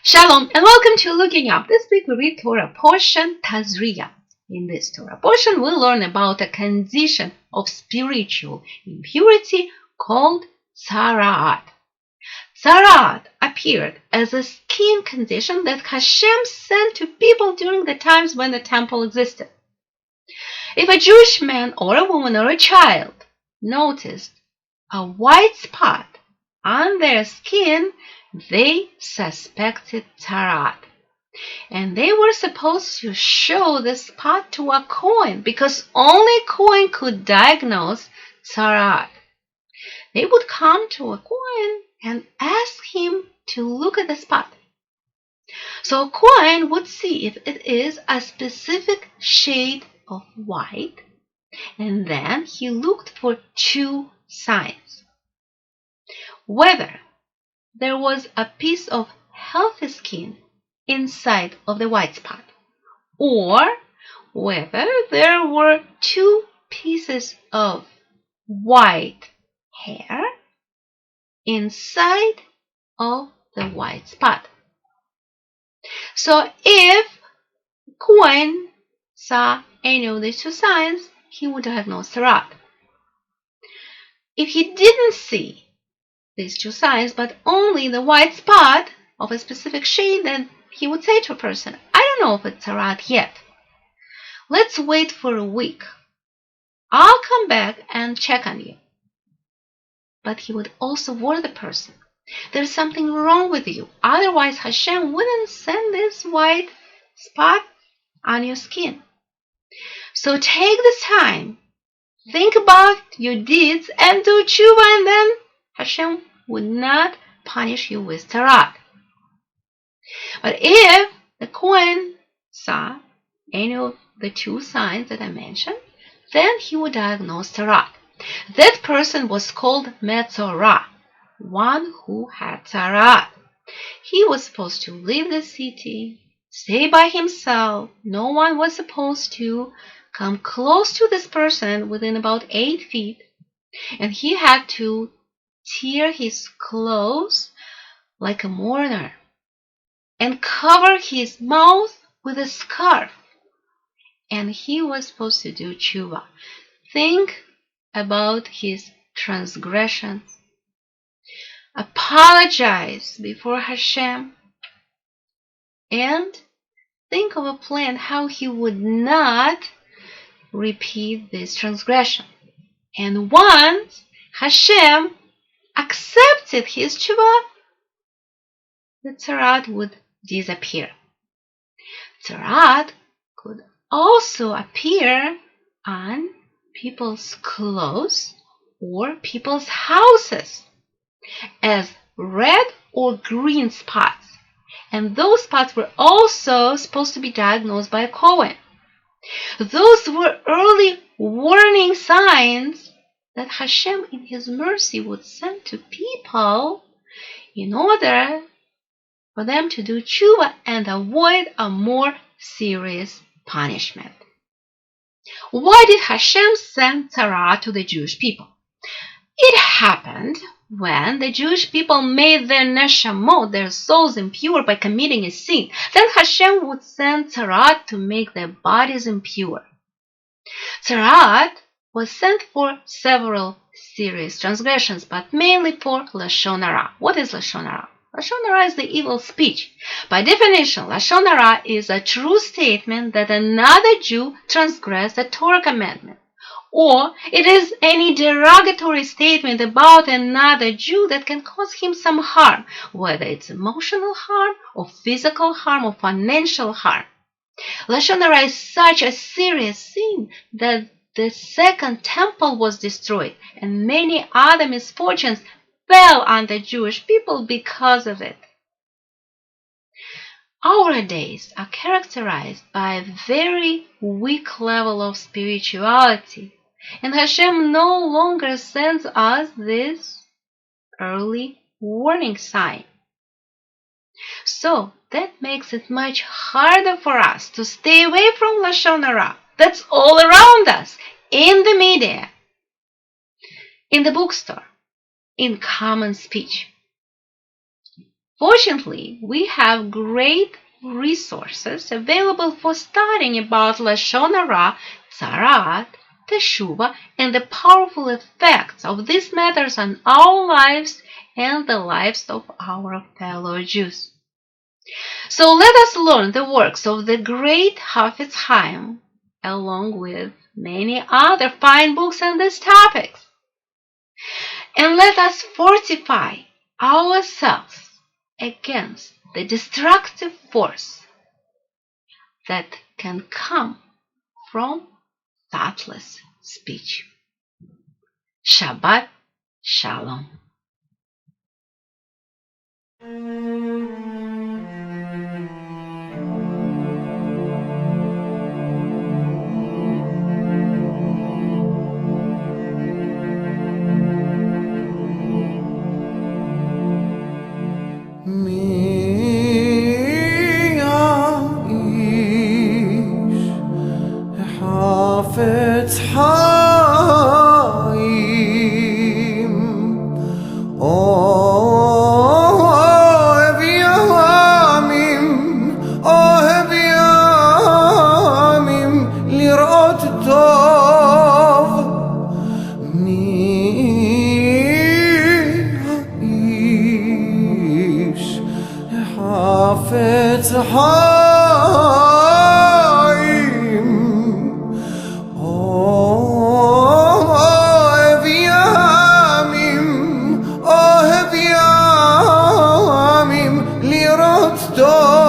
Shalom and welcome to Looking Up. This week we read Torah portion Tazria. In this Torah portion we learn about a condition of spiritual impurity called Tzaraat. Tzaraat appeared as a skin condition that Hashem sent to people during the times when the temple existed. If a Jewish man or a woman or a child noticed a white spot on their skin, they suspected Tzaraat. And they were supposed to show the spot to a Kohen because only Kohen could diagnose Tzaraat. They would come to a Kohen and ask him to look at the spot. So a Kohen would see if it is a specific shade of white, and then he looked for two signs. Whether there was a piece of healthy skin inside of the white spot, or whether there were two pieces of white hair inside of the white spot. So if Kohen saw any of these two signs, he would diagnose Tzaraat. If he didn't see these two signs, but only the white spot of a specific shade, then he would say to a person, I don't know if it's Tzaraat yet. Let's wait for a week. I'll come back and check on you. But he would also warn the person, there's something wrong with you. Otherwise, Hashem wouldn't send this white spot on your skin. So take the time, think about your deeds, and do tshuva, and then Hashem would not punish you with Tzaraat. But if the Kohen saw any of the two signs that I mentioned, then he would diagnose Tzaraat. That person was called Metzorah, one who had Tzaraat. He was supposed to leave the city, stay by himself. No one was supposed to come close to this person within about 8 feet, and he had to tear his clothes like a mourner and cover his mouth with a scarf. And he was supposed to do tshuva. Think about his transgressions. Apologize before Hashem. And think of a plan how he would not repeat this transgression. And once Hashem accepted his tshuva, the Tzaraat would disappear. Tzaraat could also appear on people's clothes or people's houses as red or green spots. And those spots were also supposed to be diagnosed by a Kohen. Those were early warning signs that Hashem in His mercy would send to people in order for them to do tshuva and avoid a more serious punishment. Why did Hashem send Tzaraat to the Jewish people? It happened when the Jewish people made their neshamot, their souls, impure by committing a sin. Then Hashem would send Tzaraat to make their bodies impure. Tzaraat was sent for several serious transgressions, but mainly for Lashon Hara. What is Lashon Hara? Lashon Hara is the evil speech. By definition, Lashon Hara is a true statement that another Jew transgressed a Torah commandment, or it is any derogatory statement about another Jew that can cause him some harm, whether it's emotional harm or physical harm or financial harm. Lashon Hara is such a serious sin that the second temple was destroyed and many other misfortunes fell on the Jewish people because of it. Our days are characterized by a very weak level of spirituality, and Hashem no longer sends us this early warning sign. So that makes it much harder for us to stay away from Lashon Hara. That's all around us, in the media, in the bookstore, in common speech. Fortunately, we have great resources available for studying about Lashon Hara, Tzaraat, Teshuvah, and the powerful effects of these matters on our lives and the lives of our fellow Jews. So let us learn the works of the great Hafetz Chaim, along with many other fine books on these topics. And let us fortify ourselves against the destructive force that can come from thoughtless speech. Shabbat Shalom. Hafetz Chaim Ohev Yamim Lirot Tov Mi Haish Hafetz Chaim Ohev Yamim Lirot Tov